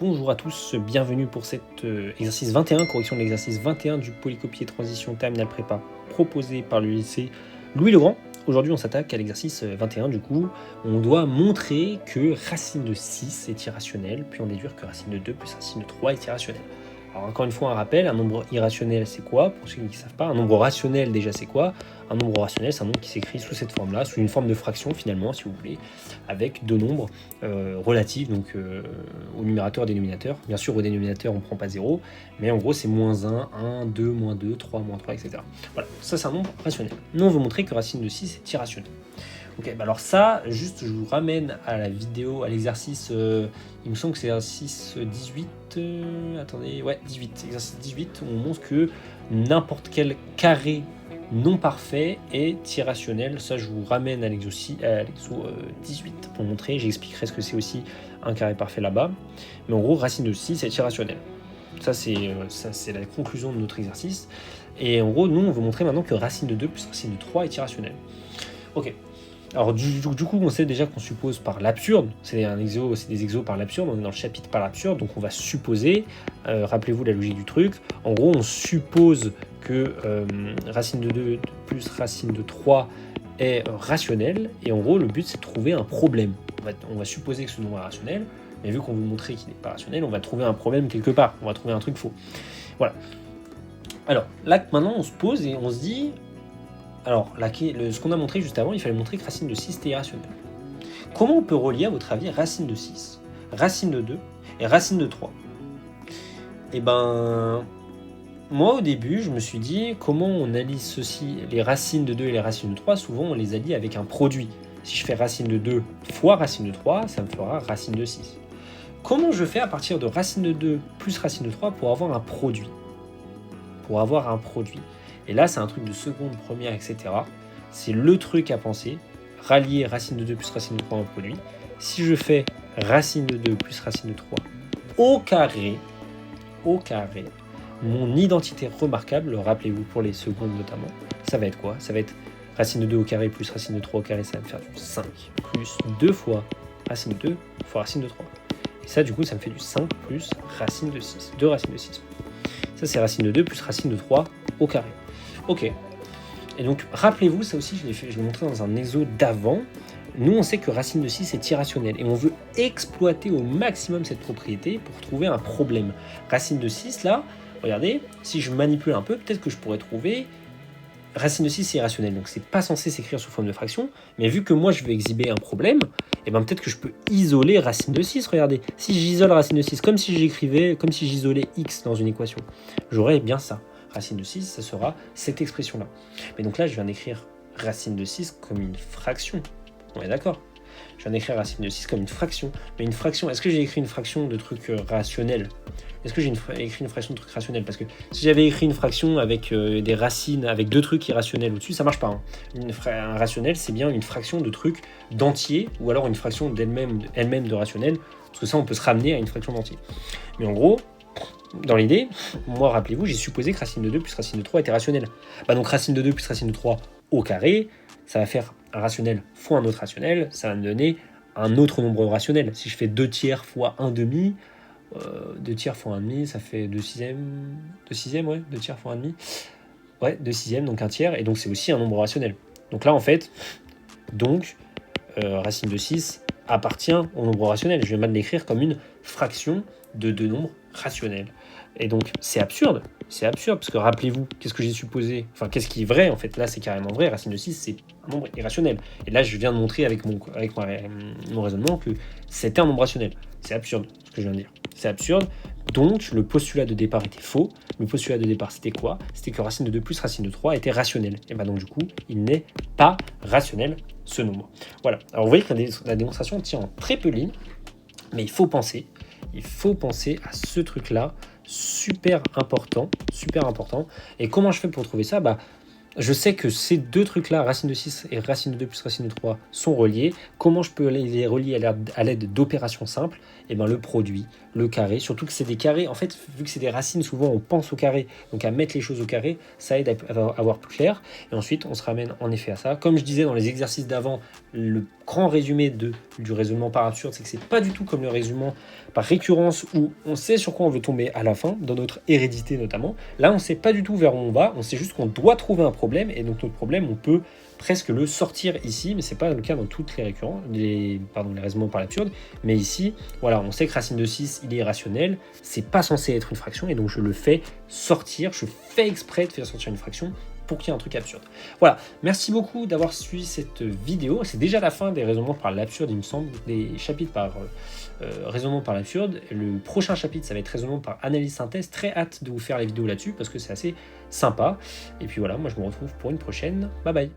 Bonjour à tous, bienvenue pour cet exercice 21, correction de l'exercice 21 du polycopier transition terminale prépa proposé par le lycée Louis-le-Grand. Aujourd'hui on s'attaque à l'exercice 21, du coup on doit montrer que racine de 6 est irrationnelle, puis on déduire que racine de 2 plus racine de 3 est irrationnelle. Alors encore une fois un rappel, un nombre irrationnel c'est quoi? Pour ceux qui ne savent pas, un nombre rationnel déjà c'est quoi? Un nombre rationnel c'est un nombre qui s'écrit sous cette forme-là, sous une forme de fraction finalement si vous voulez, avec deux nombres relatifs donc au numérateur et au dénominateur. Bien sûr au dénominateur on ne prend pas 0, mais en gros c'est moins 1, 1, 2, moins 2, 3, moins 3, etc. Voilà, ça c'est un nombre rationnel. Nous on veut montrer que racine de 6 est irrationnelle. Ok, bah alors ça, juste je vous ramène à la vidéo, à l'exercice, il me semble que c'est l'exercice 18, attendez, ouais, 18, exercice 18, où on montre que n'importe quel carré non parfait est irrationnel. Ça, je vous ramène à l'exo 18 pour montrer, j'expliquerai ce que c'est aussi un carré parfait là-bas. Mais en gros, racine de 6 est irrationnel. Ça, c'est la conclusion de notre exercice. Et en gros, nous, on veut montrer maintenant que racine de 2 plus racine de 3 est irrationnel. Ok. Alors du coup, on sait déjà qu'on suppose par l'absurde, c'est des exos par l'absurde, on est dans le chapitre par l'absurde, donc on va supposer, rappelez-vous la logique du truc, en gros on suppose que racine de 2 plus racine de 3 est rationnel, et en gros le but c'est de trouver un problème. On va supposer que ce nombre est rationnel, mais vu qu'on veut montrer qu'il n'est pas rationnel, on va trouver un problème quelque part, on va trouver un truc faux. Voilà. Alors là maintenant on se pose et on se dit... Alors, ce qu'on a montré juste avant, il fallait montrer que racine de 6 était irrationnelle. Comment on peut relier, à votre avis, racine de 6, racine de 2 et racine de 3? Eh ben, moi au début, je me suis dit, comment on allie ceci, les racines de 2 et les racines de 3, souvent on les allie avec un produit. Si je fais racine de 2 fois racine de 3, ça me fera racine de 6. Comment je fais à partir de racine de 2 plus racine de 3 pour avoir un produit? Et là, c'est un truc de seconde, première, etc. C'est le truc à penser. Rallier racine de 2 plus racine de 3 en produit. Si je fais racine de 2 plus racine de 3 au carré, mon identité remarquable, rappelez-vous pour les secondes notamment, ça va être quoi? Ça va être racine de 2 au carré plus racine de 3 au carré, ça va me faire du 5 plus 2 fois racine de 2 fois racine de 3. Et ça, du coup, ça me fait du 5 plus racine de 6. 2 racines de 6. Ça, c'est racine de 2 plus racine de 3 au carré. Ok. Et donc, rappelez-vous, ça aussi, je l'ai montré dans un exo d'avant. Nous, on sait que racine de 6 est irrationnelle. Et on veut exploiter au maximum cette propriété pour trouver un problème. Racine de 6, là, regardez, si je manipule un peu, peut-être que je pourrais trouver... Racine de 6, c'est irrationnel. Donc, c'est pas censé s'écrire sous forme de fraction. Mais vu que moi, je vais exhiber un problème, et ben peut-être que je peux isoler racine de 6. Regardez, si j'isole racine de 6, comme si j'isolais x dans une équation, j'aurais bien ça. Racine de 6, ça sera cette expression-là. Mais donc là, je viens d'écrire racine de 6 comme une fraction. On est d'accord? Je viens d'écrire racine de 6 comme une fraction. Mais une fraction, est-ce que j'ai écrit une fraction de truc rationnel? Est-ce que j'ai écrit une fraction de truc rationnel? Parce que si j'avais écrit une fraction avec des racines, avec deux trucs irrationnels au-dessus, ça marche pas. Hein. Un rationnel, c'est bien une fraction de trucs d'entier, ou alors une fraction d'elle-même de rationnel, parce que ça, on peut se ramener à une fraction d'entier. Mais en gros... Dans l'idée, moi, rappelez-vous, j'ai supposé que racine de 2 plus racine de 3 était rationnelle. Bah donc racine de 2 plus racine de 3 au carré, ça va faire un rationnel fois un autre rationnel, ça va me donner un autre nombre rationnel. Si je fais 2 tiers fois 1 demi, 2 tiers fois 1 demi, ça fait 2 sixièmes, ouais, 2 tiers fois 1 demi, ouais, 2 sixièmes, donc 1 tiers, et donc c'est aussi un nombre rationnel. Donc là, en fait, racine de 6 appartient au nombre rationnel. Je vais mal l'écrire comme une fraction de deux nombres rationnels. Et donc, c'est absurde, parce que rappelez-vous, qu'est-ce que j'ai supposé, enfin, qu'est-ce qui est vrai, en fait, là, c'est carrément vrai, racine de 6, c'est un nombre irrationnel. Et là, je viens de montrer avec mon raisonnement que c'était un nombre rationnel. C'est absurde, ce que je viens de dire. C'est absurde, donc le postulat de départ était faux. Le postulat de départ, c'était quoi? C'était que racine de 2 plus racine de 3 était rationnel. Et bien donc, du coup, il n'est pas rationnel, ce nombre. Voilà. Alors, vous voyez que la démonstration tient en très peu de lignes, mais il faut penser à ce truc-là, super important. Et comment je fais pour trouver ça? Je sais que ces deux trucs-là, racine de 6 et racine de 2 plus racine de 3, sont reliés. Comment je peux les relier à l'aide d'opérations simples? et ben le produit, le carré, surtout que c'est des carrés, en fait, vu que c'est des racines, souvent on pense au carré, donc à mettre les choses au carré, ça aide à voir plus clair, et ensuite on se ramène en effet à ça. Comme je disais dans les exercices d'avant, le grand résumé du raisonnement par absurde, c'est que c'est pas du tout comme le raisonnement par récurrence où on sait sur quoi on veut tomber à la fin, dans notre hérédité notamment. Là, on sait pas du tout vers où on va, on sait juste qu'on doit trouver un problème, et donc notre problème, on peut presque le sortir ici, mais c'est pas le cas dans toutes les raisonnements par l'absurde. Mais ici, voilà, on sait que racine de 6, il est irrationnel, c'est pas censé être une fraction, et donc je le fais sortir, je fais exprès de faire sortir une fraction pour qu'il y ait un truc absurde. Voilà, merci beaucoup d'avoir suivi cette vidéo. C'est déjà la fin des raisonnements par l'absurde, il me semble, des chapitres par raisonnement par l'absurde. Le prochain chapitre, ça va être raisonnement par analyse synthèse. Très hâte de vous faire la vidéo là-dessus parce que c'est assez sympa. Et puis voilà, moi je me retrouve pour une prochaine. Bye bye.